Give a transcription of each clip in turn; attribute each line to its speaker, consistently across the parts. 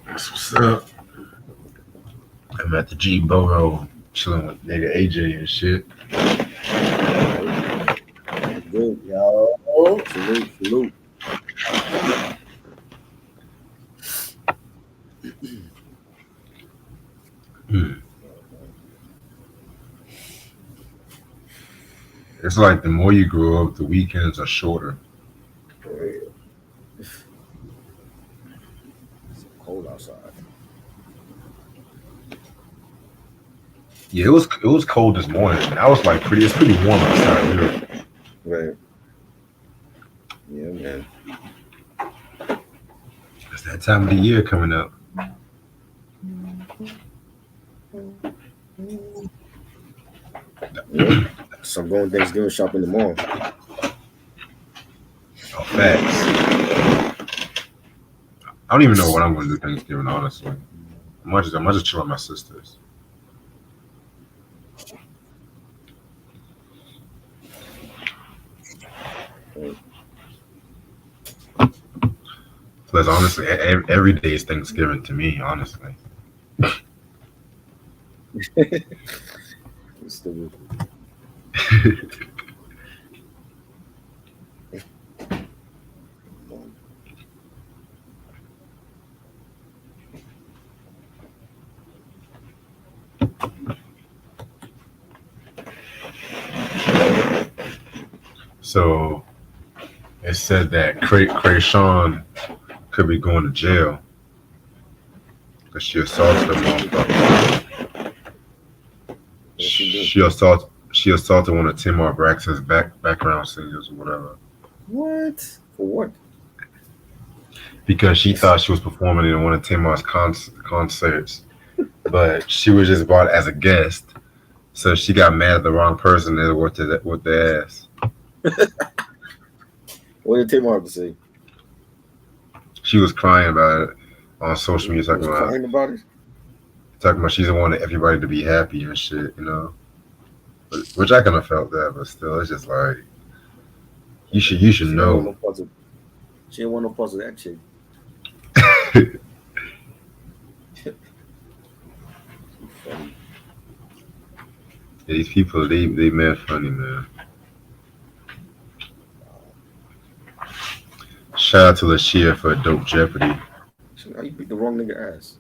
Speaker 1: That's what's up. I'm at the G Boro chilling with nigga AJ and shit.
Speaker 2: Right. That's good. Yo, salute, salute.
Speaker 1: Hmm. It's like the more you grow up, the weekends are shorter.
Speaker 2: For real. It's so cold outside.
Speaker 1: Yeah, it was cold this morning. And I was like it's pretty warm outside. Really.
Speaker 2: Right. Yeah, man.
Speaker 1: It's that time of the year coming up.
Speaker 2: Yep. So I'm going Thanksgiving shopping tomorrow.
Speaker 1: Oh, facts. I don't even know what I'm going to do Thanksgiving, honestly. I might just chill with my sisters.
Speaker 2: Right.
Speaker 1: Plus, honestly, every day is Thanksgiving to me, honestly.
Speaker 2: It's still um,
Speaker 1: So it said that Krayshawn could be going to jail because she assaulted a motherfucker.
Speaker 2: what she do?
Speaker 1: She assaulted one of Timar Braxton's background singers or whatever
Speaker 2: What? For what?
Speaker 1: because she thought she was performing in one of Timar's concerts, but she was just brought as a guest. So she got mad at the wrong person and with the ass.
Speaker 2: What did Tamar have to say?
Speaker 1: She was crying about it on social
Speaker 2: He
Speaker 1: media,
Speaker 2: was crying about it.
Speaker 1: talking about she's wanted everybody to be happy and shit. Which I kind of felt that, but still, it's just like you should
Speaker 2: She didn't want
Speaker 1: know.
Speaker 2: no parts of. She didn't want no parts of that chick. She funny.
Speaker 1: These people, they mad funny, man. Shout out to Lashia for Dope Jeopardy.
Speaker 2: So now you beat the wrong nigga ass.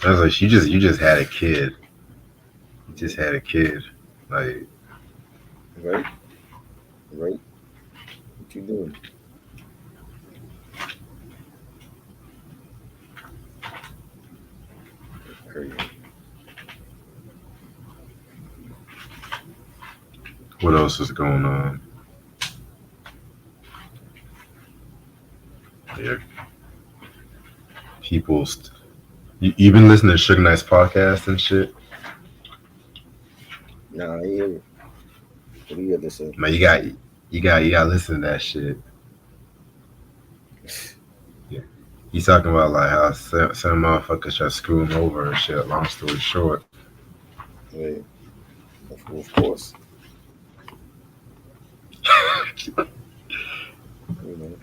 Speaker 1: I was like, you just had a kid. You just had a kid. Like,
Speaker 2: Right, right. What you doing? Crazy.
Speaker 1: what else is going on? Yeah, people. You been listening to Suge Knight's podcast and shit?
Speaker 2: Nah, I hear it. What do you have to say?
Speaker 1: Man, you got to listen to that shit. Yeah. He's talking about like how some motherfuckers try to screw him over and shit. Long story short.
Speaker 2: Right. Of course. You know.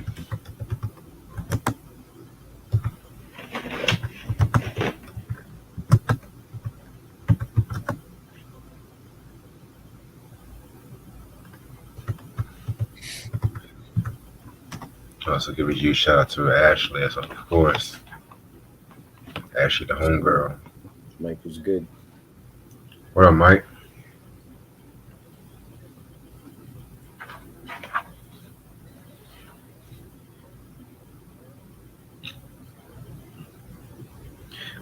Speaker 1: Also give a huge shout out to Ashley, of course. Ashley the
Speaker 2: So
Speaker 1: homegirl.
Speaker 2: Mike was good.
Speaker 1: What up, Mike?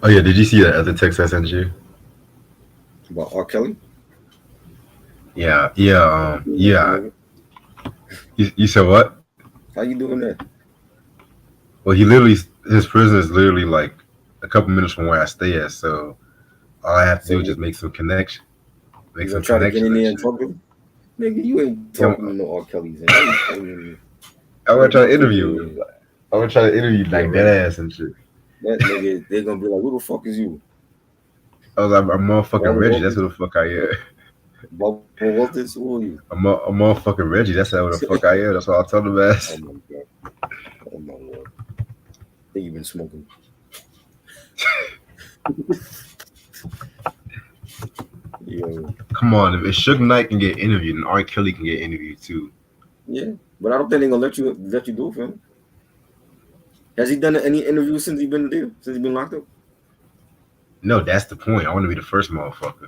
Speaker 1: Oh yeah, did you see that other text I sent you?
Speaker 2: About R. Kelly?
Speaker 1: Yeah, yeah,
Speaker 2: Doing that,
Speaker 1: yeah.
Speaker 2: nigga?
Speaker 1: You said what?
Speaker 2: How you doing that?
Speaker 1: Well, his prison is literally like a couple minutes from where I stay at, so all I have to
Speaker 2: So
Speaker 1: do is just make
Speaker 2: you gonna
Speaker 1: some
Speaker 2: try to get
Speaker 1: connections
Speaker 2: in
Speaker 1: and
Speaker 2: there and
Speaker 1: shit.
Speaker 2: talk to him? Nigga, you ain't
Speaker 1: Yeah,
Speaker 2: talking to no R. Kelly's. And you telling me,
Speaker 1: I'm gonna
Speaker 2: like,
Speaker 1: try
Speaker 2: get the
Speaker 1: to
Speaker 2: fuck
Speaker 1: interview
Speaker 2: out of
Speaker 1: him.
Speaker 2: here.
Speaker 1: I'm gonna try to interview
Speaker 2: Yeah,
Speaker 1: like
Speaker 2: right.
Speaker 1: dead ass and shit.
Speaker 2: That nigga, they're gonna be like, who the fuck is you?
Speaker 1: I was like, I'm
Speaker 2: Why
Speaker 1: motherfucking
Speaker 2: would
Speaker 1: Reggie.
Speaker 2: all
Speaker 1: That's
Speaker 2: these
Speaker 1: who the fuck I am.
Speaker 2: Bubba Walters, who are you?
Speaker 1: I'm motherfucking Reggie. That's how the fuck I am. That's what I told him
Speaker 2: Oh
Speaker 1: as.
Speaker 2: my god. Oh my lord. I think you've been smoking. Yeah.
Speaker 1: Come on, if Suge Knight can get interviewed, and R. Kelly can get interviewed too.
Speaker 2: Yeah. But I don't think they're gonna let you do it for him. Has he done any interviews since he been there? Since he been locked up?
Speaker 1: No, that's the point. I want to be the first motherfucker.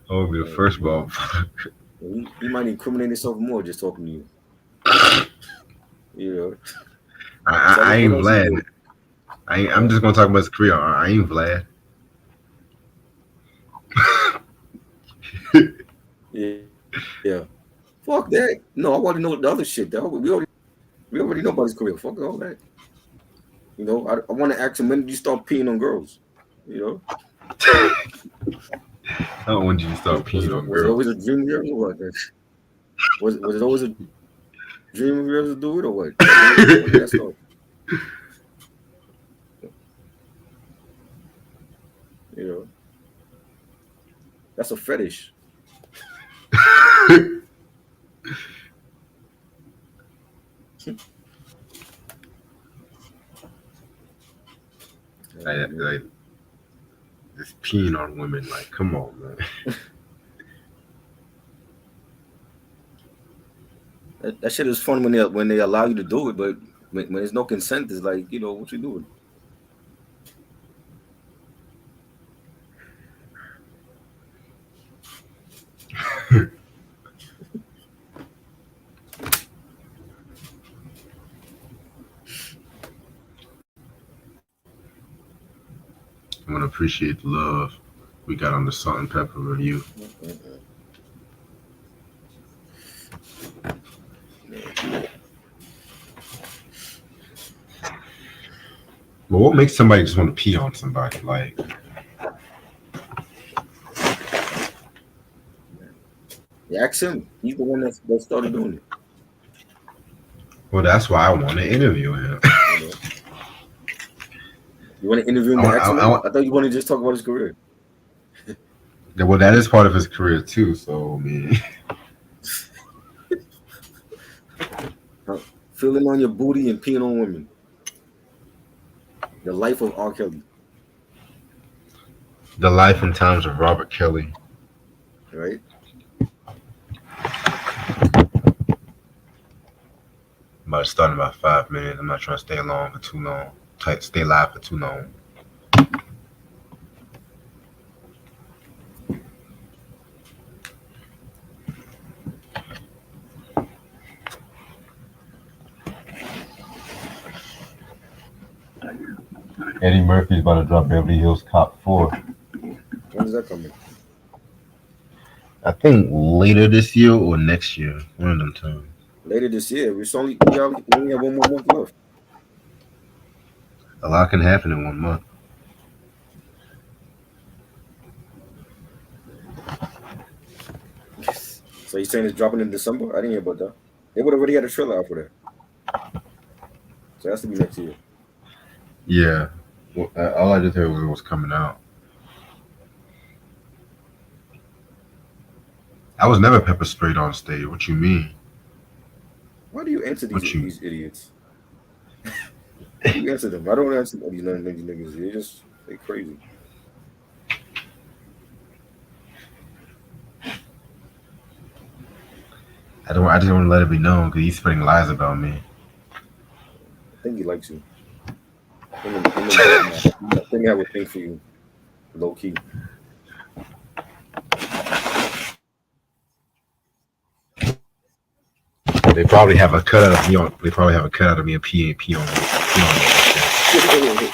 Speaker 1: I want to be the
Speaker 2: Oh
Speaker 1: first
Speaker 2: man.
Speaker 1: motherfucker.
Speaker 2: He might incriminate himself more just talking to you. You know. Tell
Speaker 1: I
Speaker 2: us what
Speaker 1: ain't
Speaker 2: else he
Speaker 1: Vlad.
Speaker 2: did.
Speaker 1: I'm
Speaker 2: Huh?
Speaker 1: just gonna talk about his career. I ain't Vlad.
Speaker 2: Yeah. Yeah. Fuck that. No, I want to know the other shit. We already know about his career. Fuck all that. I want to ask him, when did you start peeing on girls? You know,
Speaker 1: I don't want you to start
Speaker 2: was
Speaker 1: peeing
Speaker 2: it
Speaker 1: on
Speaker 2: was it always
Speaker 1: girls.
Speaker 2: a dream of yours or what? Was it always a dream of yours to do it or what? Like when did that start? You know, that's a fetish.
Speaker 1: like,
Speaker 2: Man.
Speaker 1: like just peeing on women. Like, come on, man.
Speaker 2: That shit is fun when they allow you to do it, but when there's no consent, it's like what you doing?
Speaker 1: I want to appreciate the love we got on the salt and pepper review.
Speaker 2: Mm-mm. Man.
Speaker 1: But what makes somebody just want to pee on somebody? Like,
Speaker 2: You ask him. He's the one that started doing it.
Speaker 1: well, that's why I want to interview him.
Speaker 2: You know, you want to interview him
Speaker 1: I
Speaker 2: to
Speaker 1: want,
Speaker 2: ask him
Speaker 1: I
Speaker 2: that?
Speaker 1: want.
Speaker 2: I thought you want to just talk about his career.
Speaker 1: Well, that is part of his career too. So, I mean,
Speaker 2: Huh? Feeling on your booty and peeing on women. The life of R. Kelly,
Speaker 1: the life and times of Robert Kelly.
Speaker 2: right?
Speaker 1: I'm about to start in about 5 minutes. I'm not trying to stay long for too long. Stay live for too long. Eddie Murphy's about to drop Beverly Hills Cop 4.
Speaker 2: When does that come in?
Speaker 1: I think later this year or next year. One of them two.
Speaker 2: Later this year. We only have 1 more month left.
Speaker 1: A lot can happen in 1 month.
Speaker 2: So you're saying it's dropping in December? I didn't hear about that. They would already had a trailer out for that. So it has to be next year.
Speaker 1: Yeah. Well, all I just heard was it was coming out. I was never pepper sprayed on stage. What you mean?
Speaker 2: Why do you answer these
Speaker 1: What you?
Speaker 2: these idiots? Why do you answer them? I don't answer these niggas. They crazy.
Speaker 1: I don't. I just want to let it be known because he's spreading lies about me.
Speaker 2: I think he likes you. Him and Batman. I think I have a thing for you, low key.
Speaker 1: They probably have a cutout of me on. They probably have a cutout of me and pee on me. Pee on me.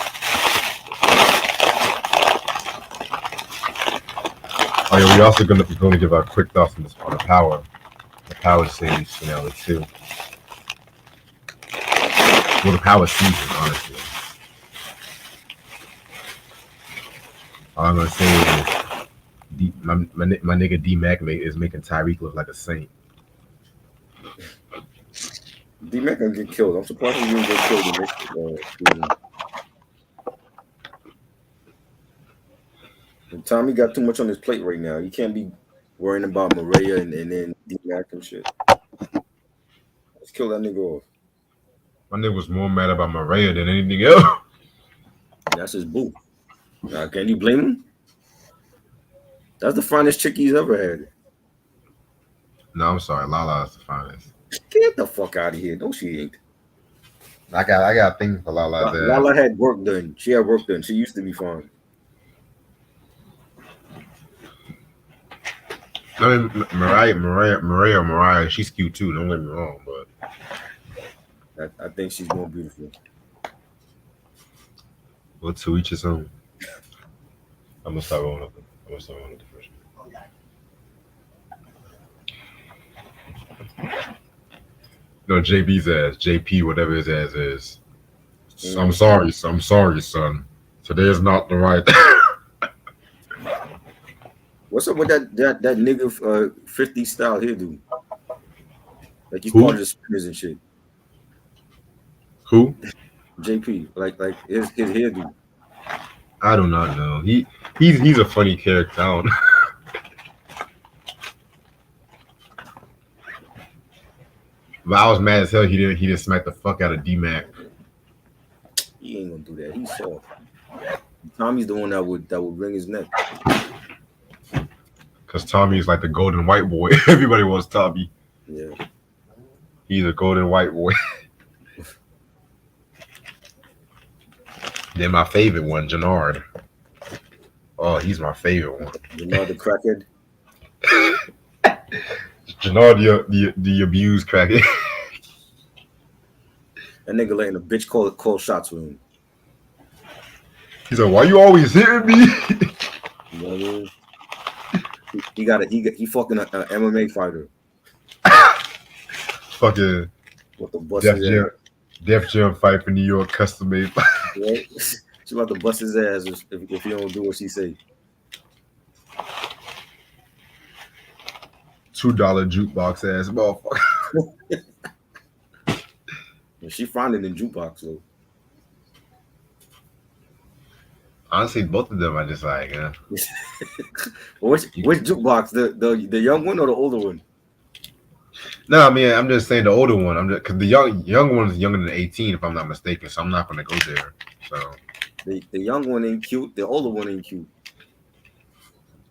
Speaker 1: Oh yeah, we also gonna give our quick thoughts on this on the power series finale too. Well, the power season, honestly. All I'm gonna say is my nigga D Mac is making Tyreek look like a saint.
Speaker 2: D-Mac gonna get killed. I'm surprised he didn't get killed in this season. And Tommy got too much on his plate right now. He can't be worrying about Maria and then D-Mac and shit. Let's kill that nigga off.
Speaker 1: My nigga was more mad about Maria than anything else.
Speaker 2: That's his boo. Can you blame him? That's the finest chick he's ever had.
Speaker 1: No, I'm sorry. Lala's the finest.
Speaker 2: Get the fuck out of here. No, she ain't.
Speaker 1: I got things for Lala's ass.
Speaker 2: Lala had work done. She had work done. She used to be fine.
Speaker 1: I mean, Mariah, she's cute too. Don't get me wrong, but
Speaker 2: I think she's more beautiful.
Speaker 1: well, to each his own. I'm gonna start rolling up. I'm gonna start rolling up the first one. No, JB's ass, JP, whatever his ass is. I'm sorry, son. Today is not the right.
Speaker 2: What's up with that nigga 50 style hairdo? Like he's
Speaker 1: Who?
Speaker 2: part of the spinners and shit.
Speaker 1: Who?
Speaker 2: JP, like his hairdo.
Speaker 1: I do not know. He's a funny character. I don't know. But I was mad as hell. He didn't smack the fuck out of D-Mac.
Speaker 2: He ain't gonna do that. He's soft. Tommy's the one that would wring his neck.
Speaker 1: Cause Tommy is like the golden white boy. Everybody wants Tommy.
Speaker 2: Yeah.
Speaker 1: He's a golden white boy. Then my favorite one, Jannard. Oh, he's my favorite one.
Speaker 2: Jannard the crackhead.
Speaker 1: Jannard the abused crackhead.
Speaker 2: That nigga letting a bitch call shots with him.
Speaker 1: He's like, why you always hitting me?
Speaker 2: You know what I mean? He fucking a MMA fighter.
Speaker 1: Fucking
Speaker 2: What the bust
Speaker 1: Def Jam fight for New York, custom made.
Speaker 2: Right? She about to bust his ass if he don't do what she say.
Speaker 1: $2 jukebox ass motherfucker.
Speaker 2: And she finding in jukebox though.
Speaker 1: Honestly, both of them are just like,
Speaker 2: Which jukebox? The young one or the older one?
Speaker 1: No, I mean, I'm just saying the older one. I'm just because the young one is younger than 18, if I'm not mistaken. So I'm not gonna go there. So
Speaker 2: the young one ain't cute. The older one ain't cute.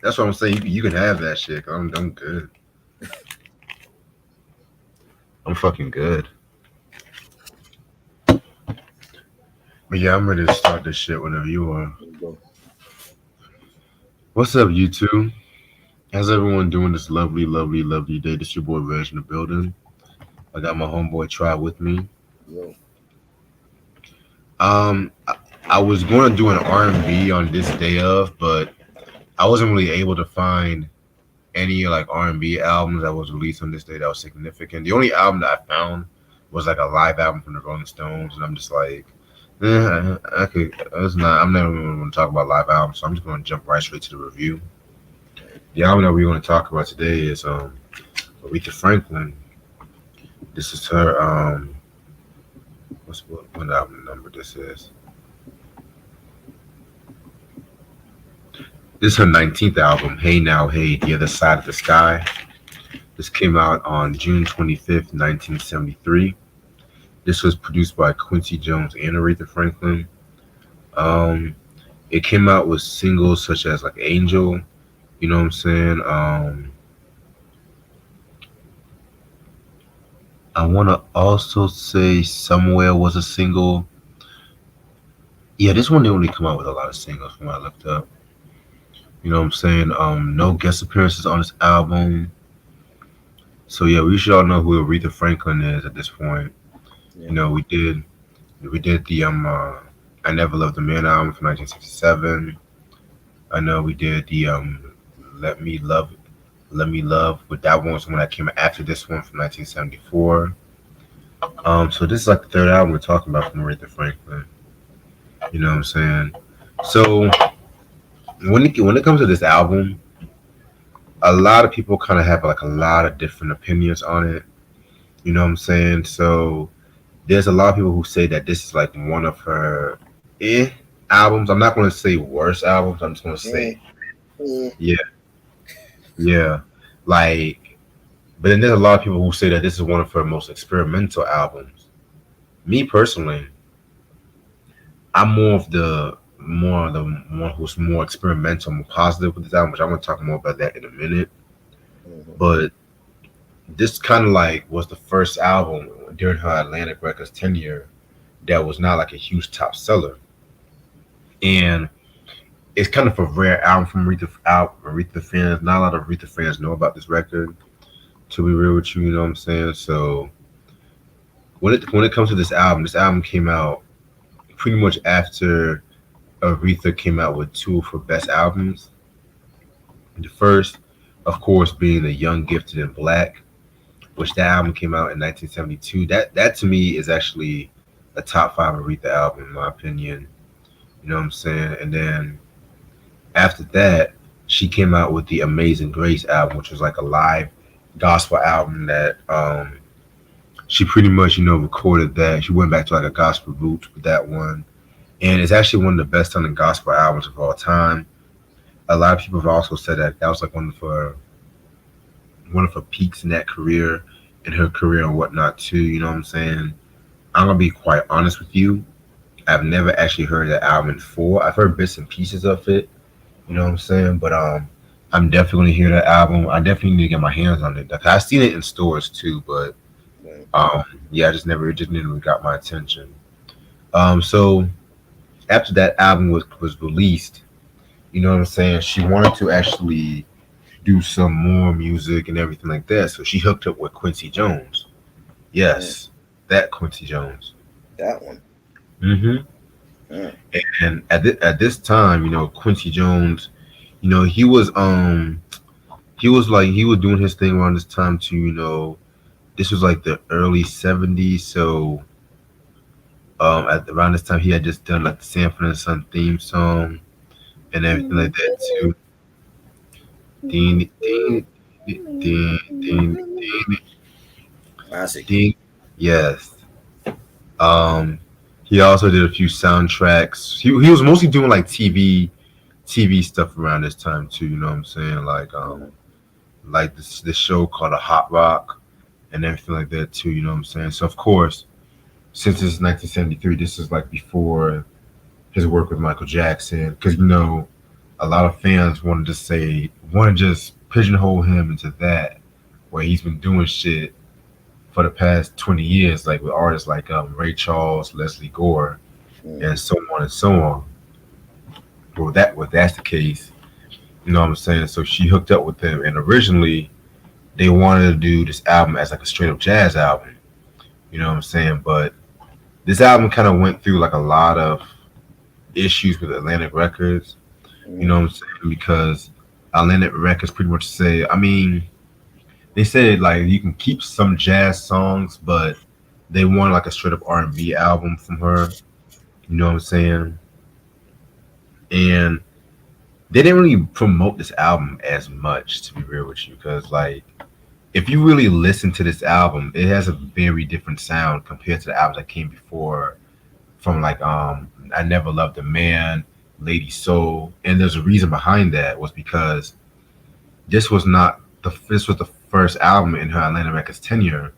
Speaker 1: that's what I'm saying. You can have that shit. I'm good. I'm fucking good. But yeah, I'm ready to start this shit whenever you are. What's up, YouTube? How's everyone doing this lovely, lovely, lovely day? This your boy Reg in the building. I got my homeboy Try with me.
Speaker 2: Yo.
Speaker 1: I was going to do an R&B on this day of, but I wasn't really able to find any like R&B albums that was released on this day that was significant. The only album that I found was like a live album from the Rolling Stones, and I'm just like, I could. It's not. I'm never even going to talk about live albums, so I'm just going to jump right straight to the review. The album that we're going to talk about today is Aretha Franklin. This is her what album number this is? This is her 19th album, Hey Now Hey, The Other Side of the Sky. This came out on June 25th, 1973. This was produced by Quincy Jones and Aretha Franklin. It came out with singles such as like Angel, you know what I'm saying? I want to also say Somewhere was a single. Yeah, this one didn't really come out with a lot of singles from what I looked up. You know what I'm saying? No guest appearances on this album. So yeah, we should all know who Aretha Franklin is at this point. Yeah. You know, we did the I Never Loved a Man album from 1967. I know we did the Let Me Love, but that one was the one that came after this one from 1974. So this is like the third album we're talking about from Aretha Franklin. You know what I'm saying? So when it comes to this album, a lot of people kind of have like a lot of different opinions on it. You know what I'm saying? So there's a lot of people who say that this is like one of her albums. I'm not going to say worst albums. I'm just going to say
Speaker 2: Mm,
Speaker 1: Yeah, yeah. Like, but then there's a lot of people who say that this is one of her most experimental albums. Me personally, I'm more of the one who's more experimental, more positive with this album, which I'm gonna talk more about that in a minute.
Speaker 2: mhm,
Speaker 1: But this kind of like was the first album during her Atlantic Records tenure that was not like a huge top seller, and it's kind of a rare album from Aretha fans. Not a lot of Aretha fans know about this record. To be real with you, you know what I'm saying. So when it comes to this album came out pretty much after Aretha came out with two of her best albums. The first, of course, being The Young, Gifted, and Black, which that album came out in 1972. That to me is actually a top five Aretha album in my opinion. You know what I'm saying? And then after that, she came out with the Amazing Grace album, which was like a live gospel album that she pretty much recorded that. She went back to like a gospel roots with that one, and it's actually one of the best selling gospel albums of all time. A lot of people have also said that that was like one of her peaks in that career, in her career and whatnot too. You know what I'm saying? I'm gonna be quite honest with you. I've never actually heard that album in full. I've heard bits and pieces of it. You know what I'm saying? But I'm definitely gonna hear that album. I definitely need to get my hands on it. Like, I've seen it in stores too, but
Speaker 2: right.
Speaker 1: yeah, it just never got my attention. So after that album was released, you know what I'm saying? She wanted to actually do some more music and everything like that. So she hooked up with Quincy Jones.
Speaker 2: Mm,
Speaker 1: Yes, that Quincy Jones.
Speaker 2: that one.
Speaker 1: hmm
Speaker 2: Mm,
Speaker 1: And at this time, Quincy Jones, he was doing his thing around this time too. This was like the early '70s. So around this time, he had just done like the Sanford and Son theme song and everything like that too. Ding ding ding ding ding
Speaker 2: classic.
Speaker 1: ding. Yes. Um, he also did a few soundtracks. He was mostly doing like TV stuff around this time too. You know what I'm saying?
Speaker 2: Mm,
Speaker 1: Like this show called a Hot Rock and everything like that too. You know what I'm saying? So of course, since it's 1973, this is like before his work with Michael Jackson, because a lot of fans want to just pigeonhole him into that, where he's been doing shit for the past 20 years, like with artists like Ray Charles, Leslie Gore,
Speaker 2: mm,
Speaker 1: and so on and so on. Well, that's the case, you know what I'm saying? So she hooked up with him, and originally they wanted to do this album as like a straight up jazz album, you know what I'm saying? But this album kind of went through like a lot of issues with Atlantic Records, you know
Speaker 2: mm,
Speaker 1: what I'm saying? Because Atlantic Records pretty much say, I mean, they said like you can keep some jazz songs, but they want like a straight up R&B album from her, you know what I'm saying? And they didn't really promote this album as much, to be real with you, because like if you really listen to this album, it has a very different sound compared to the albums that came before, from like I Never Loved a Man, Lady Soul, and there's a reason behind that was because this was the first album in her Atlanta Records tenure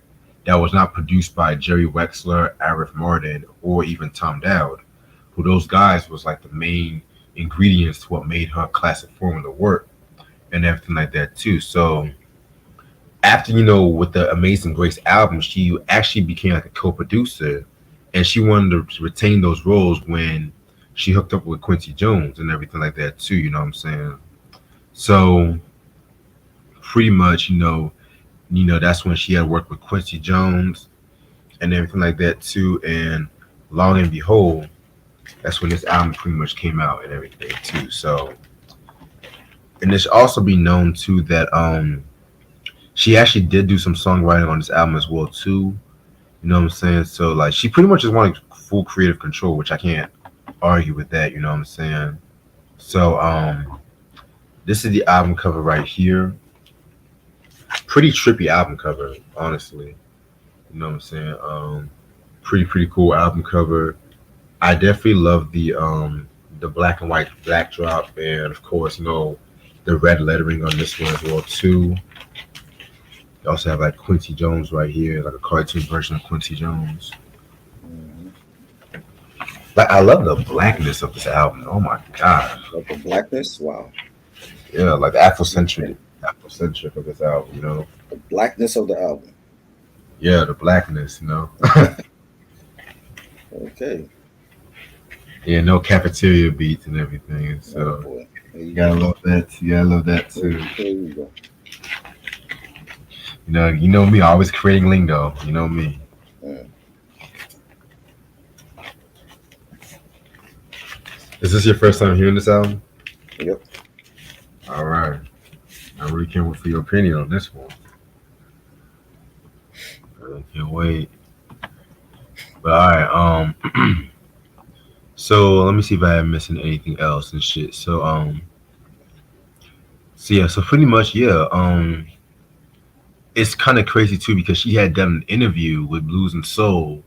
Speaker 1: that was not produced by Jerry Wexler, Arif Martin, or even Tom Dowd, who those guys was like the main ingredients to what made her classic formula work and everything like that too. So after with the Amazing Grace album, she actually became like a co-producer, and she wanted to retain those roles when she hooked up with Quincy Jones and everything like that too. You know what I'm saying? So pretty much, that's when she had worked with Quincy Jones and everything like that too. And long and behold, that's when this album pretty much came out and everything too. So, and it should also be known too that she actually did do some songwriting on this album as well too. You know what I'm saying? So like she pretty much just wanted full creative control, which I can't argue with that. You know what I'm saying? So this is the album cover right here. Pretty trippy album cover, honestly. You know what I'm saying? Pretty cool album cover. I definitely love the black and white backdrop, and of course, the red lettering on this one as well too. You also have like Quincy Jones right here, like a cartoon version of Quincy Jones.
Speaker 2: Mm-hmm.
Speaker 1: Like I love the blackness of this album. Oh my god.
Speaker 2: Like the blackness. Wow.
Speaker 1: Yeah, like the Afrocentric of this album, you know.
Speaker 2: The blackness of the album.
Speaker 1: Yeah, the blackness, you know.
Speaker 2: Okay.
Speaker 1: Yeah, no cafeteria beats and everything.
Speaker 2: Oh
Speaker 1: So
Speaker 2: boy. There
Speaker 1: you
Speaker 2: you
Speaker 1: gotta
Speaker 2: go.
Speaker 1: love that. You gotta love that
Speaker 2: There,
Speaker 1: too.
Speaker 2: there you go.
Speaker 1: You know me, always creating lingo. You know me.
Speaker 2: Mm.
Speaker 1: Is this your first time hearing this album?
Speaker 2: Yep.
Speaker 1: All right. I really can't wait for your opinion on this one. I really can't wait. But all right. So let me see if I am missing anything else and shit. So yeah. So pretty much, yeah. It's kind of crazy too because she had done an interview with Blues and Soul,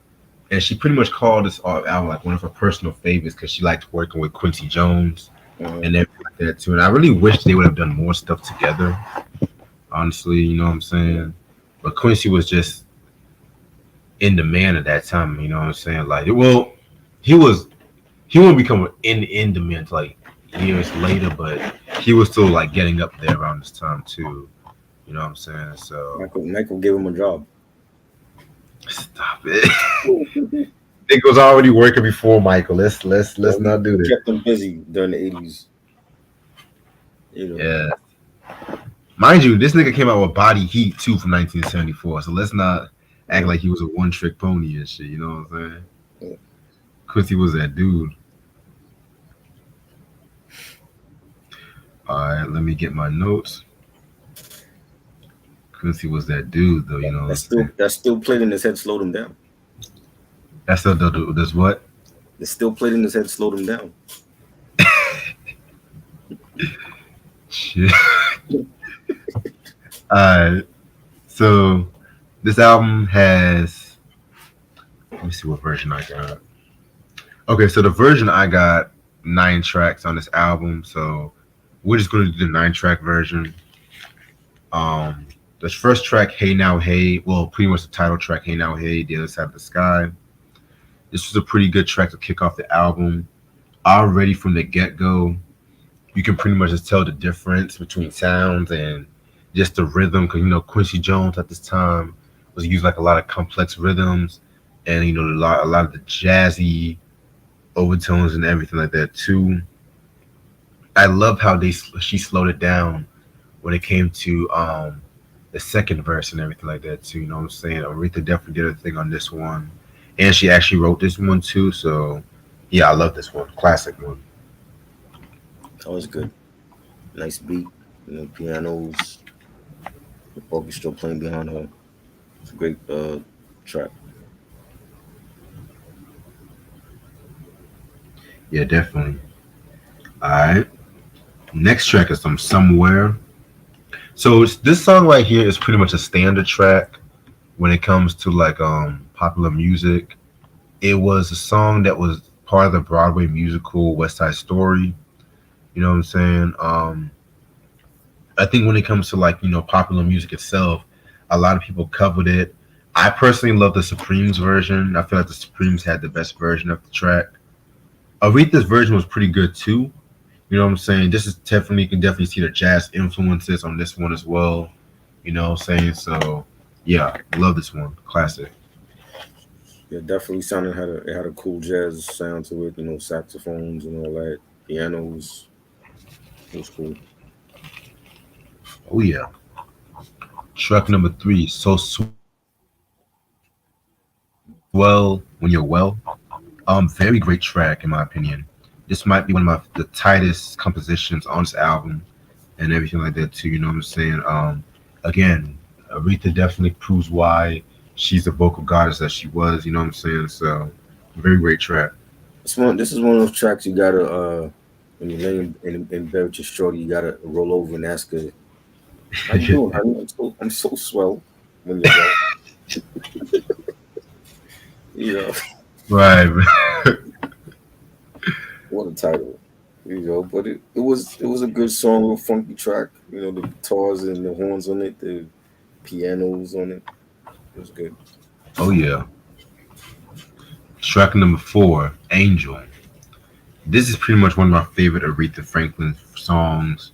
Speaker 1: and she pretty much called this album like one of her personal favorites because she liked working with Quincy Jones
Speaker 2: Mm-hmm.
Speaker 1: and everything like that too. And I really wish they would have done more stuff together. Honestly, you know what I'm saying? But Quincy was just in demand at that time. You know what I'm saying? Like, well, he was he wouldn't become in demand till, like years later, but he was still like getting up there around this time too. You know what I'm saying? So
Speaker 2: Michael gave him a job.
Speaker 1: stop it. Nick was already working before Michael. Let's
Speaker 2: Well,
Speaker 1: not do
Speaker 2: he
Speaker 1: this.
Speaker 2: kept him busy during the 80s. You know.
Speaker 1: Yeah. Mind you, this nigga came out with Body Heat too from 1974. So let's not act
Speaker 2: Mm.
Speaker 1: like he was a one trick pony and shit. You know what I'm saying?
Speaker 2: Yeah.
Speaker 1: Quincy was that dude. All right, let me get my notes. Quincy was that dude though. You know what I'm saying?
Speaker 2: That still played in his head slowed him down.
Speaker 1: That's the does what?
Speaker 2: It still played in his head slowed him down.
Speaker 1: Shit. All right. So this album has. Let me see what version I got. Okay, so the version I got 9 tracks on this album. So we're just going to do the 9 track version. Um, the first track, Hey Now Hey, well, pretty much the title track, Hey Now Hey, The Other Side of the Sky. This was a pretty good track to kick off the album. Already from the get go, you can pretty much just tell the difference between sounds and just the rhythm. Because, you know, Quincy Jones at this time was using like a lot of complex rhythms and, you know, a lot of the jazzy overtones and everything like that, too. I love how she slowed it down when it came to the second verse and everything like that too. You know what I'm saying? Aretha definitely did her thing on this one, and she actually wrote this one too. So yeah, I love this one, classic one.
Speaker 2: That was good. Nice beat. You know, pianos, the orchestra playing behind her. It's a great track.
Speaker 1: Yeah, definitely. All right, next track is from Somewhere. So this song right here is pretty much a standard track when it comes to like popular music. It was a song that was part of the Broadway musical West Side Story. You know what I'm saying? I think when it comes to like popular music itself, a lot of people covered it. I personally love the Supremes version. I feel like the Supremes had the best version of the track. Aretha's version was pretty good too. You know what I'm saying? This is definitely you can definitely see the jazz influences on this one as well. You know what I'm saying? So yeah, love this one. Classic.
Speaker 2: Yeah, definitely sounded it had a cool jazz sound to it. You know, saxophones and all that, pianos. It was cool.
Speaker 1: Oh yeah. Track number 3, So Swell When You're Well. Very great track in my opinion. This might be one of the tightest compositions on this album and everything like that too. You know what I'm saying? Again, Aretha definitely proves why she's the vocal goddess that she was. You know what I'm saying? So, very great track.
Speaker 2: This is one of those tracks you gotta when you're laying in bed with your shorty, you gotta roll over and ask her, "How you doing, honey? I'm so swell." When you're well, you know
Speaker 1: Right.
Speaker 2: what a title. But it was a good song, a funky track. The guitars and the horns on it, the pianos on it. It was good.
Speaker 1: Oh yeah. Track number four, Angel. This is pretty much one of my favorite Aretha Franklin songs.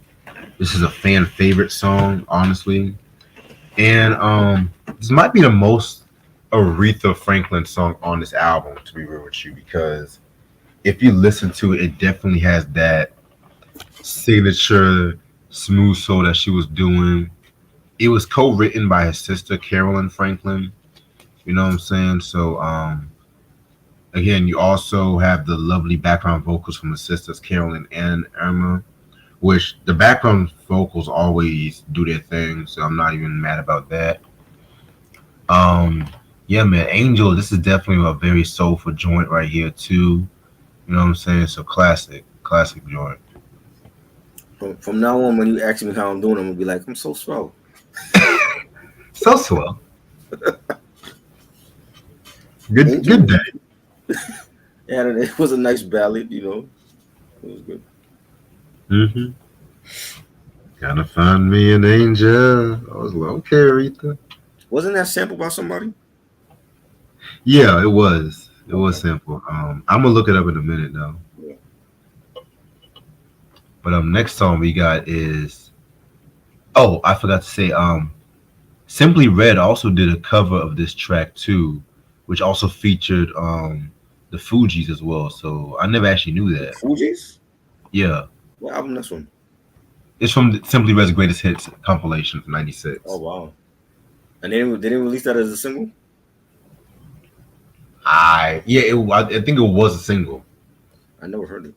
Speaker 1: This is a fan favorite song, honestly. And this might be the most Aretha Franklin song on this album, to be real with you, because if you listen to it, it definitely has that signature smooth soul that she was doing. It was co-written by his sister Carolyn Franklin. You know what I'm saying? So again, you also have the lovely background vocals from the sisters Carolyn and Irma, which the background vocals always do their thing. So I'm not even mad about that. Um, yeah, man, Angel. This is definitely a very soulful joint right here too. You know what I'm saying? So classic joint.
Speaker 2: From now on, when you ask me how I'm doing, I'm gonna be like, I'm so slow.
Speaker 1: So swell. Good
Speaker 2: Angel,
Speaker 1: day.
Speaker 2: yeah, it was a nice ballad. It was good.
Speaker 1: Mm-hmm. Gotta find me an angel. I was like, okay, Aretha.
Speaker 2: Wasn't that sampled by somebody?
Speaker 1: Yeah, it was. It was
Speaker 2: Okay.
Speaker 1: simple. I'm gonna look it up in a minute though.
Speaker 2: Yeah.
Speaker 1: But next song we got is, oh, I forgot to say, Simply Red also did a cover of this track too, which also featured the Fugees as well. So I never actually knew
Speaker 2: The
Speaker 1: that.
Speaker 2: Fugees?
Speaker 1: Yeah,
Speaker 2: What album this one?
Speaker 1: it's from Simply Red's Greatest Hits compilation from
Speaker 2: Oh
Speaker 1: '96.
Speaker 2: wow. And they didn't release that as a single?
Speaker 1: I think it was a single.
Speaker 2: I never heard it.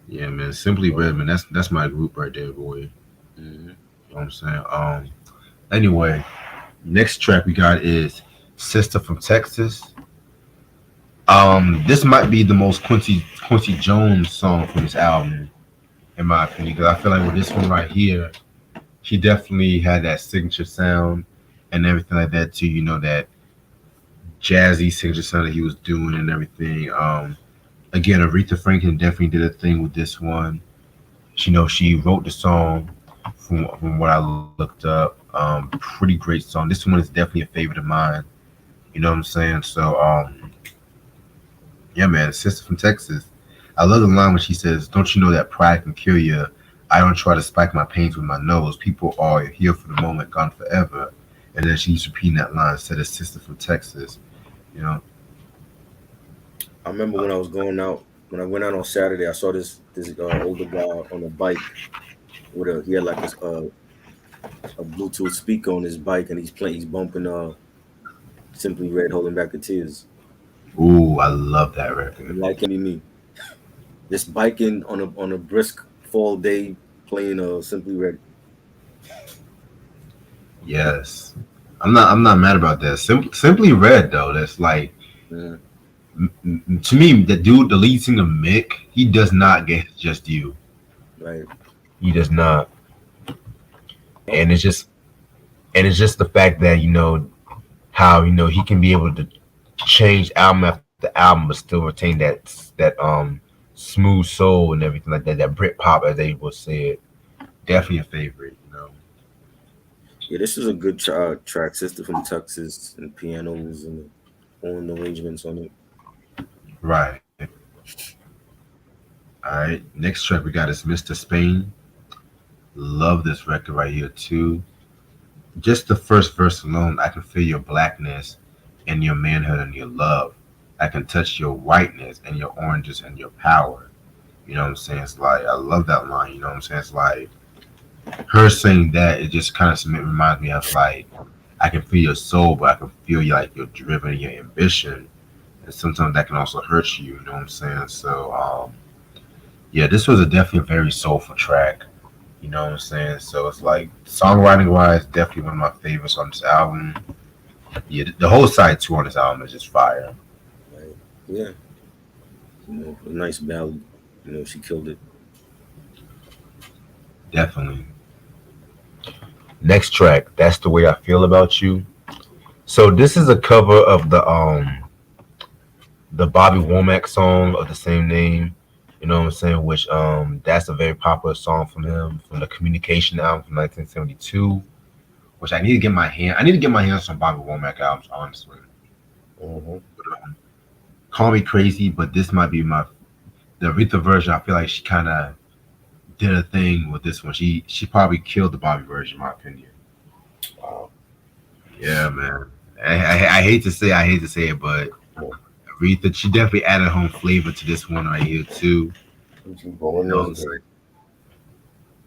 Speaker 1: Yeah, man, Simply
Speaker 2: Oh.
Speaker 1: Red, man, that's my group right there, boy. You
Speaker 2: Hmm.
Speaker 1: know what I'm saying? Anyway, next track we got is Sister from Texas. This might be the most Quincy Jones song from this album, in my opinion, because I feel like with this one right here, he definitely had that signature sound and everything like that too. You know, that jazzy signature sound that he was doing and everything. Again, Aretha Franklin definitely did a thing with this one. She wrote the song from what I looked up. Pretty great song. This one is definitely a favorite of mine. You know what I'm saying? So yeah, man, Sister from Texas. I love the line when she says, "Don't you know that pride can kill you? I don't try to spike my pains with my nose. People are here for the moment, gone forever." And then she's repeating that line, said a sister from Texas. You know,
Speaker 2: I remember when I was going out, when I went out on Saturday, I saw this older guy on a bike he had like a Bluetooth speaker on his bike, and he's bumping Simply Red, holding back the tears.
Speaker 1: ooh, I love that record.
Speaker 2: And like me, just biking on a brisk fall day, playing Simply Red.
Speaker 1: Yes, I'm not mad about that. Simply Red though, that's like
Speaker 2: Yeah,
Speaker 1: to me, the dude, the lead singer Mick, he does not get just you.
Speaker 2: right.
Speaker 1: He does not,
Speaker 2: Nope.
Speaker 1: and it's just the fact that how he can be able to change album after album, but still retain that smooth soul and everything like that. That Brit pop, as they would say it. Definitely a favorite.
Speaker 2: Yeah, this is a good track. Sister from Texas and pianos and horn arrangements on it.
Speaker 1: Right. All right. Next track we got is Mr. Spain. Love this record right here too. Just the first verse alone, I can feel your blackness and your manhood and your love. I can touch your whiteness and your oranges and your power. You know what I'm saying? It's like I love that line. You know what I'm saying? It's like her saying that. It just kind of reminds me of like I can feel your soul, but I can feel like your driven and your ambition, and sometimes that can also hurt you. You know what I'm saying? So yeah, this was a definitely a very soulful track. You know what I'm saying? So it's like songwriting wise, definitely one of my favorites on this album. Yeah, the whole side two on this album is just fire.
Speaker 2: Right. Yeah, a nice ballad. She killed it.
Speaker 1: Definitely. Next track, That's the Way I Feel About You. So this is a cover of the Bobby Womack song of the same name. You know what I'm saying? Which that's a very popular song from him from the Communication album from 1972. Which I need to get my hand. I need to get my hands on Bobby Womack albums, honestly.
Speaker 2: Mm-hmm.
Speaker 1: Call me crazy, but this might be my the Aretha version. I feel like she kind of did a thing with this one. She probably killed the Bobby version, in my opinion.
Speaker 2: Wow.
Speaker 1: Yeah, man. I hate to say it, but
Speaker 2: Yeah.
Speaker 1: Aretha, she definitely added home flavor to this one right here too.
Speaker 2: He's
Speaker 1: You
Speaker 2: rolling
Speaker 1: know
Speaker 2: in
Speaker 1: what
Speaker 2: his
Speaker 1: I'm saying?
Speaker 2: grave.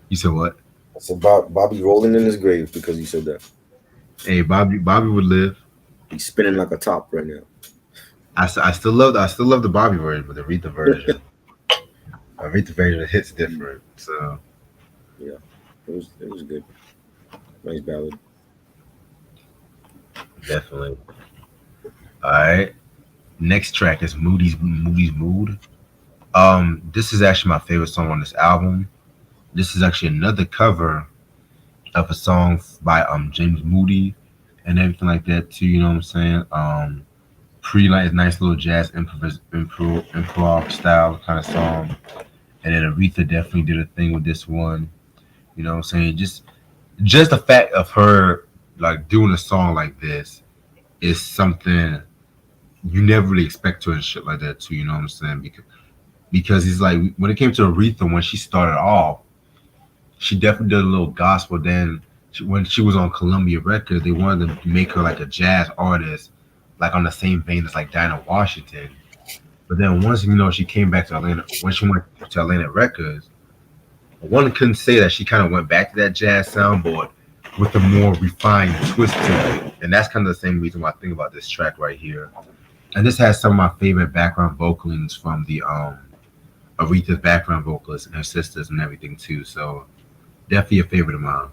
Speaker 1: You said what?
Speaker 2: I said Bobby rolling in his grave because he said that.
Speaker 1: Hey, Bobby would live.
Speaker 2: He's spinning like a top right now.
Speaker 1: I still love the Bobby version, but the Aretha version hits different. So
Speaker 2: Yeah, it was good. Nice ballad.
Speaker 1: definitely. All right. Next track is Moody's Mood. This is actually my favorite song on this album. This is actually another cover of a song by James Moody and everything like that too. You know what I'm saying? Pretty nice little jazz improv style kind of song. And then Aretha definitely did a thing with this one. You know what I'm saying? Just the fact of her like doing a song like this is something you never really expect to and shit like that too. You know what I'm saying? Because he's like when it came to Aretha when she started off, she definitely did a little gospel. Then when she was on Columbia Records, they wanted to make her like a jazz artist, like on the same vein as like Dinah Washington. But then once she came back to Atlanta, when she went to Atlantic Records, one couldn't say that she kind of went back to that jazz sound, but with a more refined twist to it. And that's kind of the same reason why I think about this track right here. And this has some of my favorite background vocalings from the Aretha's background vocalists and her sisters and everything too. So definitely a favorite of mine.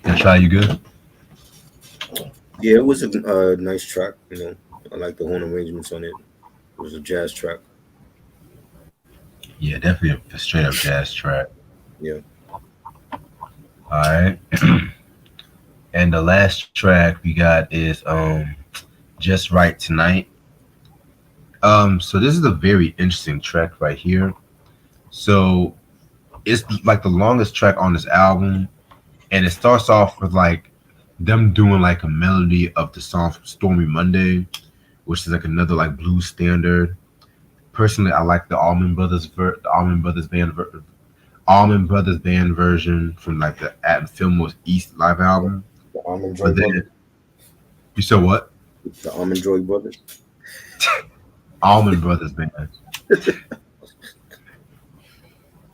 Speaker 1: And try you good?
Speaker 2: Yeah, it was a nice track. I like the horn arrangements on it. It was a jazz track.
Speaker 1: Yeah, definitely a straight up jazz track.
Speaker 2: Yeah.
Speaker 1: All right. And the last track we got is Just Right Tonight. So this is a very interesting track right here. So it's like the longest track on this album, and it starts off with like them doing like a melody of the song from Stormy Monday, which is like another like blues standard. Personally, I like the Allman Brothers Band version from like the At Fillmore's East live album.
Speaker 2: The Almond
Speaker 1: But
Speaker 2: Joy
Speaker 1: then
Speaker 2: Brothers.
Speaker 1: you said what?
Speaker 2: The Almond Joy Brothers.
Speaker 1: Allman Brothers Band.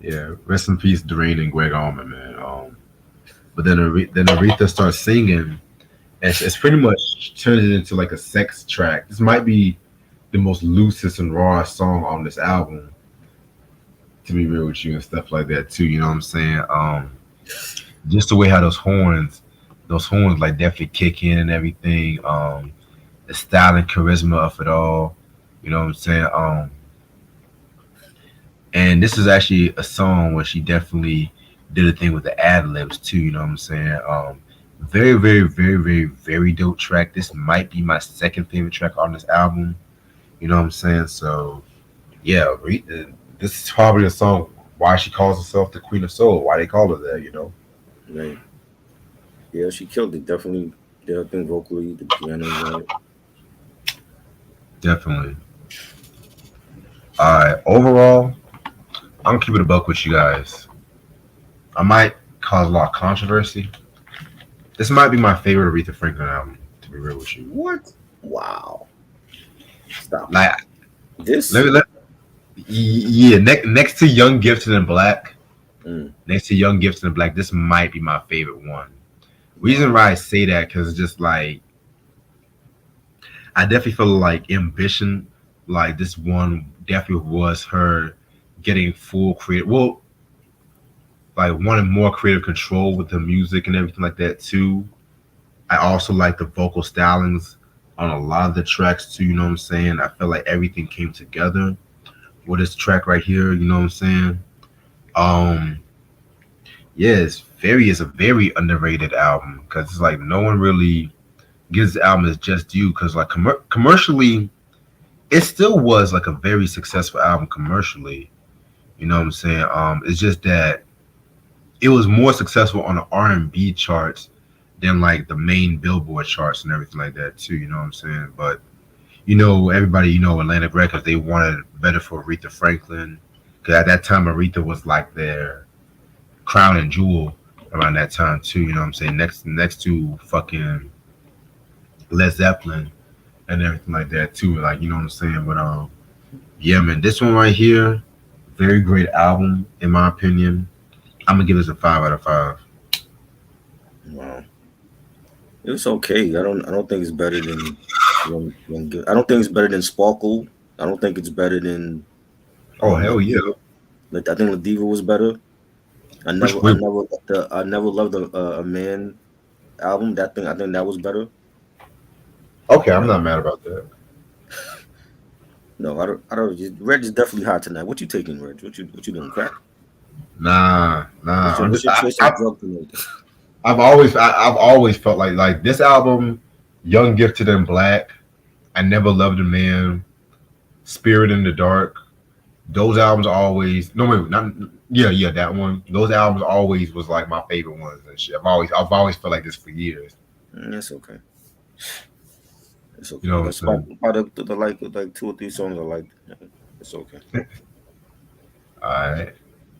Speaker 1: Yeah, rest in peace, Doreen and Greg Allman, man. But then Aretha starts singing, and it's pretty much turned it into like a sex track. This might be the most loosest and rawest song on this album, to be real with you, and stuff like that too. You know what I'm saying? Just the way how those horns like definitely kick in and everything. The style and charisma of it all. You know what I'm saying? And this is actually a song where she definitely did a thing with the ad libs too. You know what I'm saying? Very, very, very, very, very dope track. This might be my second favorite track on this album. You know what I'm saying? So yeah, this is probably a song why she calls herself the Queen of Soul. Why they call her that? You know?
Speaker 2: Right. Yeah, she killed it. Definitely did her thing vocally. The piano's on it.
Speaker 1: Definitely. All right. Overall, I'm gonna keep it a buck with you guys. I might cause a lot of controversy. This might be my favorite Aretha Franklin album. To be real with you,
Speaker 2: What? Wow. Stop it.
Speaker 1: like
Speaker 2: This?
Speaker 1: let, yeah, next to Young Gifted and Black,
Speaker 2: Mm,
Speaker 1: next to Young Gifted and Black, this might be my favorite one. Reason
Speaker 2: wow.
Speaker 1: why I say that because it's just like I definitely feel like Ambition, like this one definitely was her getting full creative, well, like wanting more creative control with the music and everything like that too. I also like the vocal stylings on a lot of the tracks too. You know what I'm saying? I feel like everything came together with this track right here. You know what I'm saying? Um, Yeah, it's a very underrated album because it's like no one really gives the album as just due because like commercially it still was like a very successful album commercially. You know what I'm saying? It's just that it was more successful on the R&B charts than like the main Billboard charts and everything like that too. You know what I'm saying? But everybody, Atlantic Records, they wanted better for Aretha Franklin because at that time Aretha was like their crown and jewel around that time too. You know what I'm saying? Next to fucking Led Zeppelin and everything like that too. Like you know what I'm saying? But yeah, man, this one right here, very great album in my opinion. I'm gonna give this a 5 out of 5.
Speaker 2: Wow, it's okay. I don't think it's better than I don't think it's better than Sparkle. I don't think it's better than
Speaker 1: Oh
Speaker 2: La
Speaker 1: hell yeah!
Speaker 2: Diva. Like I think La Diva was better.
Speaker 1: Which wait,
Speaker 2: I never loved a man album. That thing I think that was better.
Speaker 1: okay, I'm not
Speaker 2: Um,
Speaker 1: mad about that.
Speaker 2: no, I don't. Reg is definitely hot tonight. What you taking, Reg? What you doing? Crack?
Speaker 1: Nah, nah. I'm
Speaker 2: What's
Speaker 1: just
Speaker 2: your choice of drug tonight?
Speaker 1: I've always felt like this album, Young, Gifted, and Black. I Never Loved a Man, Spirit in the Dark. Those albums always no wait not yeah that one. Those albums always was like my favorite ones and shit. I've always felt like this for years.
Speaker 2: It's okay. It's
Speaker 1: You
Speaker 2: okay.
Speaker 1: know what I'm
Speaker 2: That's about,
Speaker 1: saying?
Speaker 2: like two or three songs I like. It's okay.
Speaker 1: All right.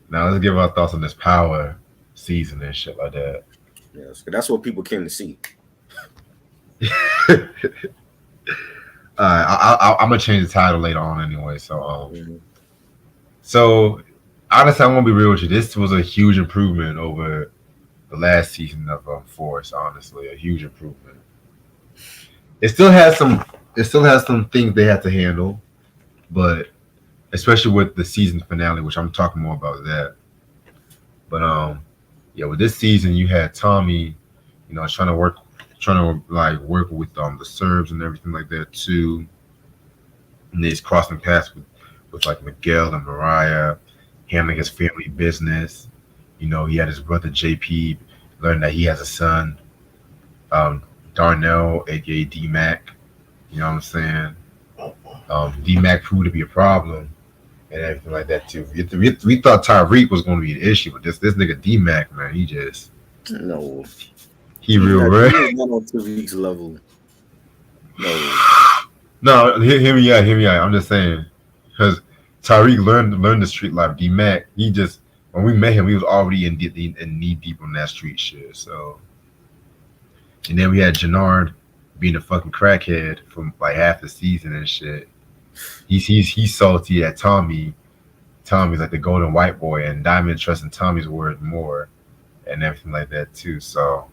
Speaker 1: Now let's give our thoughts on this Power season and shit like that.
Speaker 2: Yes, that's what people came to see.
Speaker 1: I'm gonna change the title later on anyway.
Speaker 2: Hmm.
Speaker 1: So honestly, I'm gonna be real with you. This was a huge improvement over the last season of Force. Honestly, a huge improvement. It still has some. It still has some things they had to handle, but especially with the season finale, which I'm talking more about that. But yeah, with this season, you had Tommy, trying to like work with the Serbs and everything like that too. And he's crossing paths with like Miguel and Mariah, handling his family business. He had his brother JP learn that he has a son, um, Darnell, aka D Mac. You know what I'm saying? D Mac proved to be a problem and everything like that too. We thought Tyreek was going to be an issue, but this nigga D Mac, man,
Speaker 2: No,
Speaker 1: he real
Speaker 2: He
Speaker 1: right.
Speaker 2: is not on Tariq's level. No.
Speaker 1: No, hear me out. I'm just saying because Tyreek learned the street life. D Mac, he just when we met him, he was already in knee deep on that street shit. So, and then we had Jannard being a fucking crackhead from like half the season and shit. He's salty at Tommy. Tommy's like the golden white boy, and Diamond trusting Tommy's word more and everything like that too. So,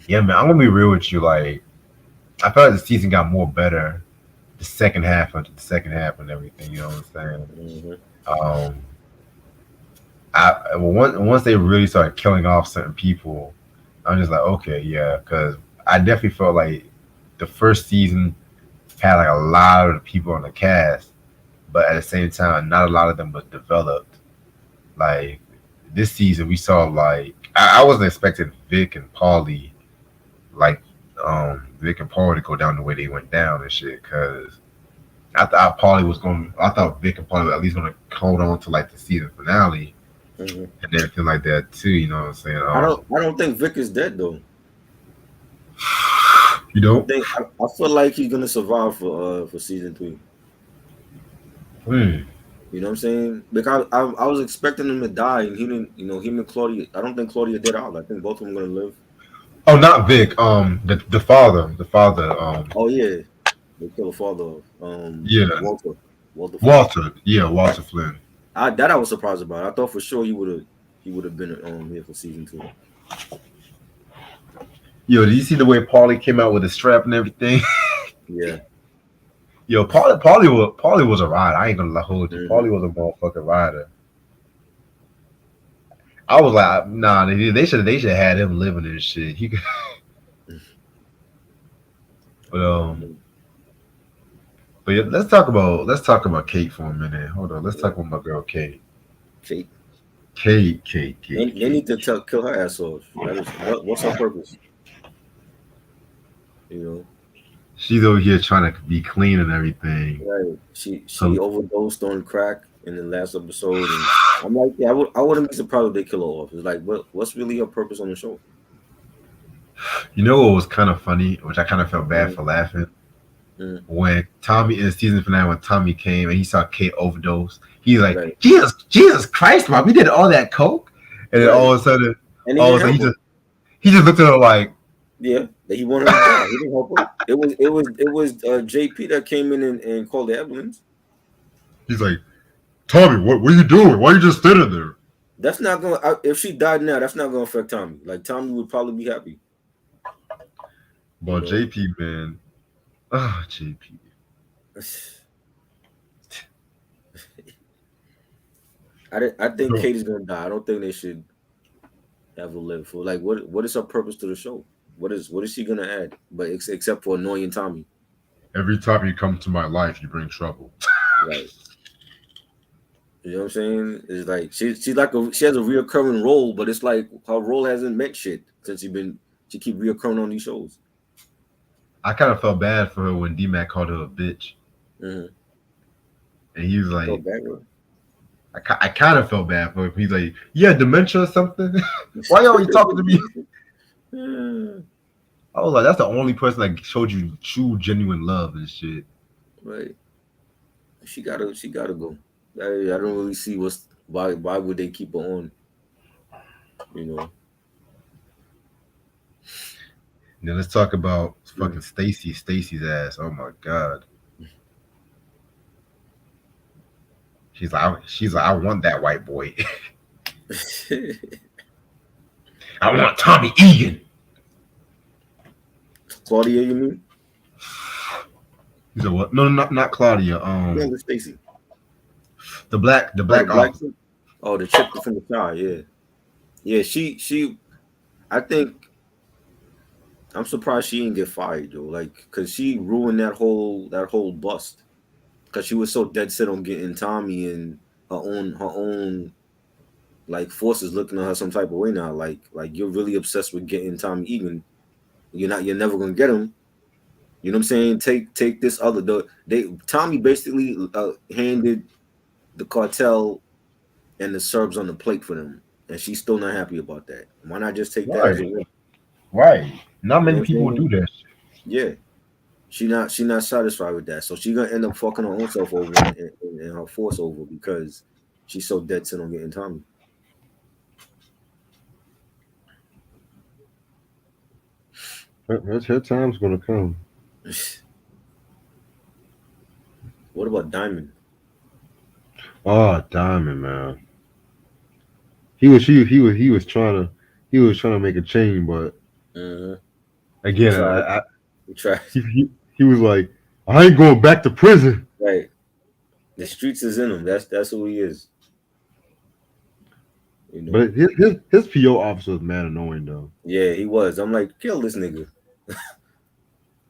Speaker 1: yeah, man, I'm gonna be real with you. Like, I felt like the season got more better the second half and everything. You know what I'm saying?
Speaker 2: Hmm.
Speaker 1: Um, once they really started killing off certain people, I'm just like, okay, yeah, because I definitely felt like the first season had like a lot of the people on the cast, but at the same time, not a lot of them was developed. Like this season, we saw like I wasn't expecting Vic and Paulie to go down the way they went down and shit, because I thought Vic and Paulie were at least gonna hold on to like the season finale
Speaker 2: Hmm.
Speaker 1: and everything like that too. You know what I'm saying?
Speaker 2: I don't think Vic is dead though.
Speaker 1: You don't?
Speaker 2: I feel like he's gonna survive for season three.
Speaker 1: Hmm.
Speaker 2: You know what I'm saying? Because I was expecting him to die, and he didn't. You know, him and Claudia. I don't think Claudia did out. I think both of them gonna live.
Speaker 1: Oh, not Vic. The father.
Speaker 2: Oh yeah, they kill the father of
Speaker 1: Yeah,
Speaker 2: Walter. Walter Flynn.
Speaker 1: Walter. Yeah, Walter Flynn.
Speaker 2: I was surprised about. I thought for sure he would have been here for season two.
Speaker 1: Yo, did you see the way Paulie came out with the strap and everything?
Speaker 2: Yeah.
Speaker 1: Yo, Paulie was a rider. I ain't gonna hold you.
Speaker 2: Hmm.
Speaker 1: Paulie was a motherfucking rider. I was like, nah, they should have had him living this shit. He could, but but yeah, let's talk about Kate for a minute. Hold on, let's
Speaker 2: Yeah.
Speaker 1: talk about my girl Kate.
Speaker 2: Kate. They need to kill her ass off. That is what's her purpose? You know,
Speaker 1: She's over here trying to be clean and everything.
Speaker 2: right? She
Speaker 1: So
Speaker 2: overdosed on crack in the last episode, and I'm like, yeah, I wouldn't be surprised if they kill her off. It's like, what's really her purpose on the show?
Speaker 1: you know what was kind of funny, which I kind of felt bad
Speaker 2: Mm,
Speaker 1: for laughing
Speaker 2: mm,
Speaker 1: when Tommy in the season finale when Tommy came and he saw Kate overdose. He's like,
Speaker 2: right,
Speaker 1: Jesus Christ, Mom, we did all that coke, and then
Speaker 2: right, and he
Speaker 1: all of
Speaker 2: didn't
Speaker 1: a sudden
Speaker 2: help her.
Speaker 1: he just looked at her like
Speaker 2: Yeah, that he wanted her to die. He didn't help her. It was JP that came in and called the ambulance.
Speaker 1: he's like, Tommy, what are you doing? Why are you just standing there?
Speaker 2: That's not gonna. If she died now, that's not gonna affect Tommy. Like Tommy would probably be happy. You
Speaker 1: But
Speaker 2: know.
Speaker 1: JP man, ah JP,
Speaker 2: I think
Speaker 1: bro.
Speaker 2: Katie's gonna die. I don't think they should have her live for. Like, what is her purpose to the show? What is she gonna add? But except for annoying Tommy,
Speaker 1: Every time you come to my life, you bring trouble.
Speaker 2: right? You know what I'm saying? It's like she has a reoccurring role, but it's like her role hasn't meant shit since she keep reoccurring on these shows.
Speaker 1: I kind of felt bad for her when D Mac called her a bitch,
Speaker 2: Mm-hmm.
Speaker 1: and he was
Speaker 2: You feel
Speaker 1: like,
Speaker 2: bad, bro.
Speaker 1: I kind of felt bad for him. He's like, yeah, dementia or something. Why you always talking to me?
Speaker 2: Yeah,
Speaker 1: I was like, that's the only person that showed you true, genuine love and shit.
Speaker 2: right. She gotta go. I don't really see why would they keep her on? You know.
Speaker 1: Now let's talk about
Speaker 2: Mm.
Speaker 1: fucking Stacy's ass. Oh my god. She's like, I want that white boy. I want Tommy Egan.
Speaker 2: Claudia, you mean?
Speaker 1: He said, what? No, not Claudia.
Speaker 2: No, with Stacy.
Speaker 1: The
Speaker 2: Oh, the
Speaker 1: black
Speaker 2: black
Speaker 1: officer.
Speaker 2: chick. Oh, the chick from the car. Yeah, yeah. She. I think I'm surprised she didn't get fired though. Like, cause she ruined that whole bust. Cause she was so dead set on getting Tommy and her own like forces looking at her some type of way now. Like you're really obsessed with getting Tommy Egan. You're never gonna get him. You know what I'm saying? Take this other Tommy basically handed the cartel and the Serbs on the plate for them, and she's still not happy about that. Why not just take that as a
Speaker 1: Right,
Speaker 2: win?
Speaker 1: right. Not
Speaker 2: You know
Speaker 1: many
Speaker 2: what I'm
Speaker 1: people would do
Speaker 2: saying?
Speaker 1: that shit.
Speaker 2: Yeah, she not satisfied with that, so she gonna end up fucking her own self over and her force over because she's so dead set on getting Tommy.
Speaker 1: Her time's gonna come.
Speaker 2: What about Diamond?
Speaker 1: Oh, Diamond, man. He was trying to make a change, but
Speaker 2: Uh-huh. He
Speaker 1: again,
Speaker 2: tried. He tried.
Speaker 1: he was like, I ain't going back to prison.
Speaker 2: Right. The streets is in him. That's who he is. You know.
Speaker 1: But his PO officer was mad annoying though.
Speaker 2: Yeah, he was. I'm like, kill this nigga.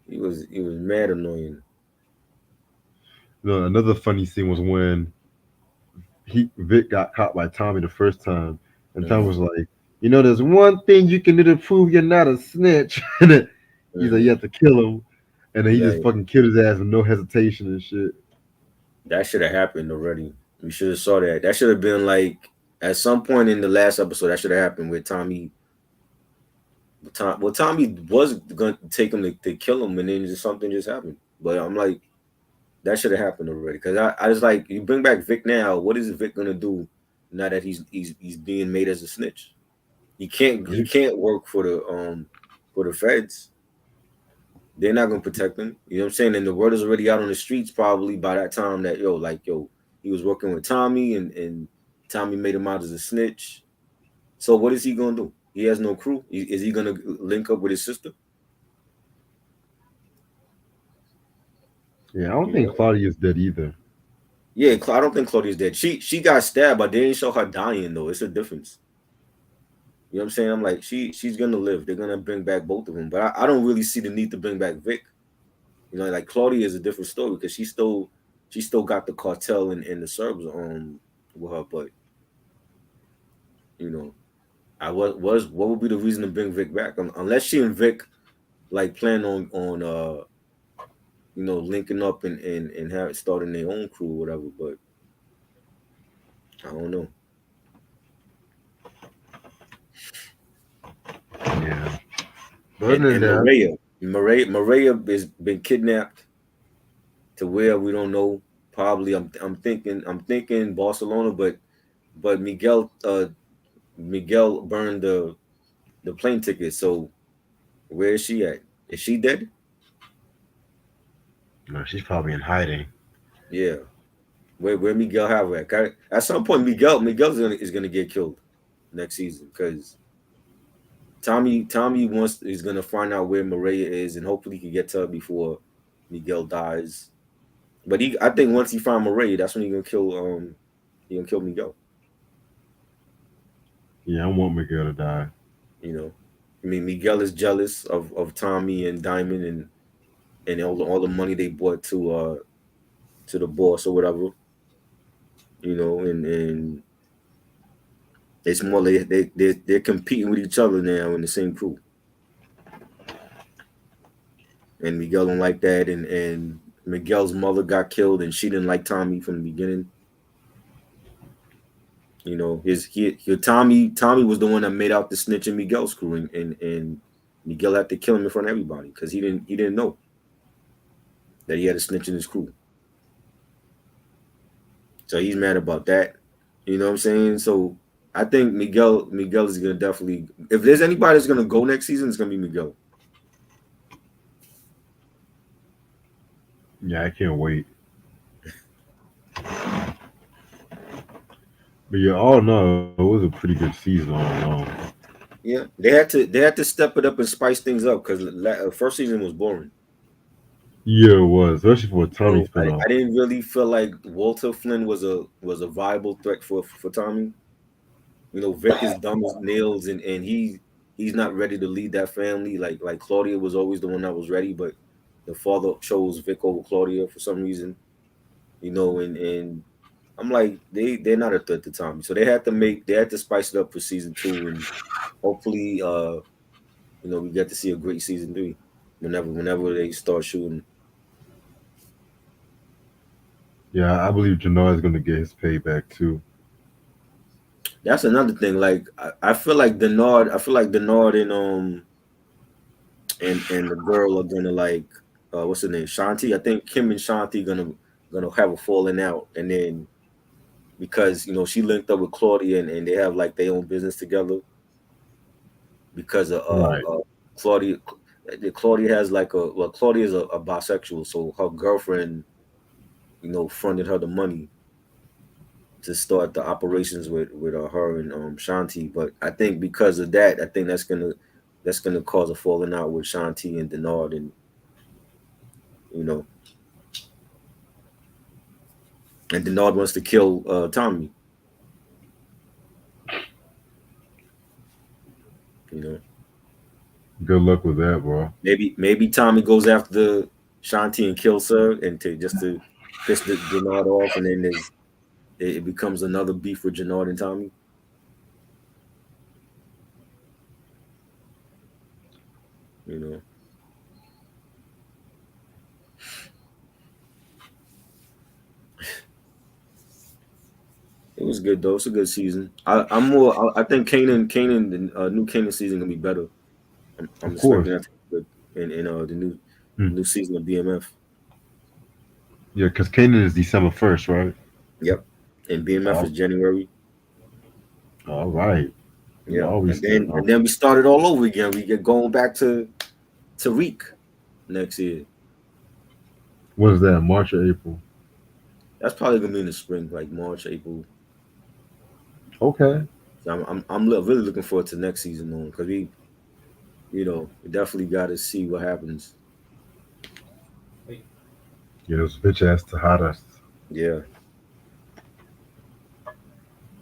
Speaker 2: He was mad annoying.
Speaker 1: Another funny scene was when Vic got caught by Tommy the first time, and Tommy
Speaker 2: Mm-hmm.
Speaker 1: was like, there's one thing you can do to prove you're not a snitch, and then he's like, you
Speaker 2: Mm-hmm.
Speaker 1: have to kill him, and then he just
Speaker 2: Right.
Speaker 1: fucking killed his ass with no hesitation and shit.
Speaker 2: That should have happened already. We should have saw that. That should have been like at some point in the last episode. That should have happened with Tommy. Well, Tommy was going to take him to kill him, and then something just happened. But I'm like, that should have happened already. Because I was like, you bring back Vic now. What is Vic gonna do now that he's being made as a snitch? He can't work for the feds. They're not gonna protect him. You know what I'm saying? And the word is already out on the streets probably by that time that he was working with Tommy and Tommy made him out as a snitch. So what is he gonna do? He has no crew. Is he gonna link up with his sister?
Speaker 1: Yeah, I don't
Speaker 2: You
Speaker 1: think
Speaker 2: know?
Speaker 1: Claudia's dead either.
Speaker 2: Yeah, I don't think Claudia's dead. She got stabbed, but they didn't show her dying though. It's a difference. You know what I'm saying? I'm like, she's gonna live. They're gonna bring back both of them. But I don't really see the need to bring back Vic. Like Claudia is a different story because she still got the cartel and the Serbs with her, but You know, I was what would be the reason to bring Vic back? Unless she and Vic like plan on linking up and have starting their own crew or whatever. But I don't know.
Speaker 1: Yeah. But other
Speaker 2: And
Speaker 1: than
Speaker 2: and
Speaker 1: that,
Speaker 2: Maria has been kidnapped to where we don't know. Probably I'm thinking Barcelona, but Miguel burned the plane ticket. So where is she at? Is she dead?
Speaker 1: she's probably in hiding.
Speaker 2: Yeah. Where Miguel have her at? At some point, Miguel is gonna get killed next season because Tommy wants is gonna find out where Maria is and hopefully he can get to her before Miguel dies. But I think once he find Maria, that's when he gonna kill Miguel.
Speaker 1: Yeah, I want Miguel to die.
Speaker 2: You know, I mean Miguel is jealous of Tommy and Diamond and all the money they brought to the boss or whatever. And it's more like they're competing with each other now in the same crew. And Miguel don't like that, and Miguel's mother got killed, and she didn't like Tommy from the beginning. Tommy was the one that made out the snitch in Miguel's crew, and Miguel had to kill him in front of everybody because he didn't know that he had a snitch in his crew. So he's mad about that. You know what I'm saying? So I think Miguel is gonna definitely, if there's anybody that's gonna go next season, it's gonna be Miguel.
Speaker 1: Yeah, I can't wait. But yeah, all in all, it was a pretty good season all in all.
Speaker 2: Yeah, they had to step it up and spice things up because first season was boring.
Speaker 1: Yeah, it was, especially for a Tommy spinoff.
Speaker 2: I didn't really feel like Walter Flynn was a viable threat for Tommy. Vic is dumb as nails, and he's not ready to lead that family. Like Claudia was always the one that was ready, but the father chose Vic over Claudia for some reason. And I'm like they're not a threat to Tommy, so they had to spice it up for season 2, and hopefully we get to see a great season 3 whenever they start shooting.
Speaker 1: Yeah, I believe Jannar is gonna get his payback too.
Speaker 2: That's another thing. Like I feel like Denard and the girl are gonna like what's her name, Shanti. I think Kim and Shanti gonna have a falling out, and then because she linked up with Claudia, and they have like their own business together because of
Speaker 1: Right.
Speaker 2: Claudia. Claudia has like Claudia is a bisexual, so her girlfriend funded her the money to start the operations with her and Shanti. But I think because of that, I think that's gonna cause a falling out with Shanti and Denard, you know, and Denard wants to kill Tommy. You know,
Speaker 1: Good luck with that, bro.
Speaker 2: maybe Tommy goes after Shanti and kills her, and to piss the Denard off, and then it becomes another beef with Denard and Tommy. You know, it was good though. It's a good season. I think the new Kanan season gonna be better. I'm
Speaker 1: Of course.
Speaker 2: expecting that to be good in the new
Speaker 1: Hmm.
Speaker 2: season of BMF.
Speaker 1: Yeah, because Kanan is December 1st, right?
Speaker 2: Yep, and BMF
Speaker 1: Oh,
Speaker 2: is January.
Speaker 1: all right. We
Speaker 2: Yeah,
Speaker 1: always
Speaker 2: and
Speaker 1: start
Speaker 2: then
Speaker 1: off.
Speaker 2: and then we started all over again. We get going back to Reek next year.
Speaker 1: What is that? March or April?
Speaker 2: That's probably gonna be in the spring, like March, April.
Speaker 1: Okay.
Speaker 2: So I'm really looking forward to next season on because we definitely got to see what happens.
Speaker 1: Yeah, those bitch ass Tejadas.
Speaker 2: Yeah,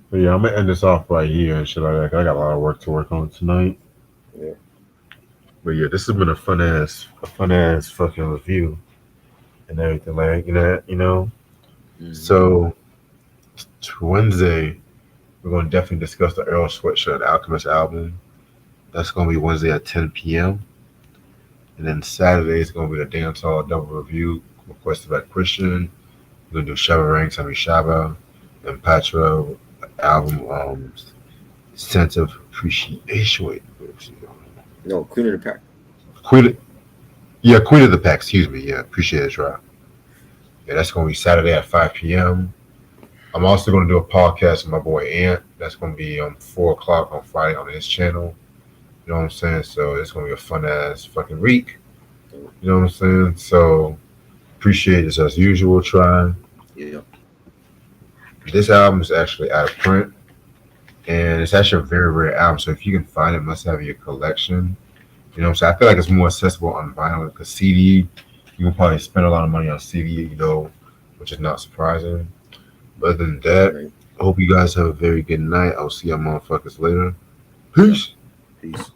Speaker 1: But yeah, I'm gonna end this off right here and shit like that. 'Cause I got a lot of work to work on tonight.
Speaker 2: yeah.
Speaker 1: But yeah, this has been a fun ass fucking review and everything like you know.
Speaker 2: Hmm.
Speaker 1: So Wednesday We're going to definitely discuss the Earl Sweatshirt Alchemist album. That's going to be Wednesday at 10 p.m. And then Saturday is going to be the Dancehall Double Review requested by Christian. We're going to do Shabba Ranks, Sami Shaba, and Patra album Sense of Appreciation. Wait,
Speaker 2: No, Queen of the Pack.
Speaker 1: Queen, yeah, Queen of the Pack, excuse me. Yeah, appreciate it, Rob. Yeah, that's going to be Saturday at 5 p.m. I'm also going to do a podcast with my boy Ant. That's going to be 4 o'clock on Friday on his channel. You know what I'm saying? So it's going to be a fun ass fucking week. You know what I'm saying? So appreciate this as usual, try.
Speaker 2: Yeah.
Speaker 1: This album is actually out of print. And it's actually a very rare album. So if you can find it, must have in your collection. You know what I'm saying? I feel like it's more accessible on vinyl because CD, you can probably spend a lot of money on CD, which is not surprising. But other than that,
Speaker 2: Right.
Speaker 1: I hope you guys have a very good night. I'll see y'all motherfuckers later.
Speaker 2: Yeah.
Speaker 1: Peace.
Speaker 2: Peace.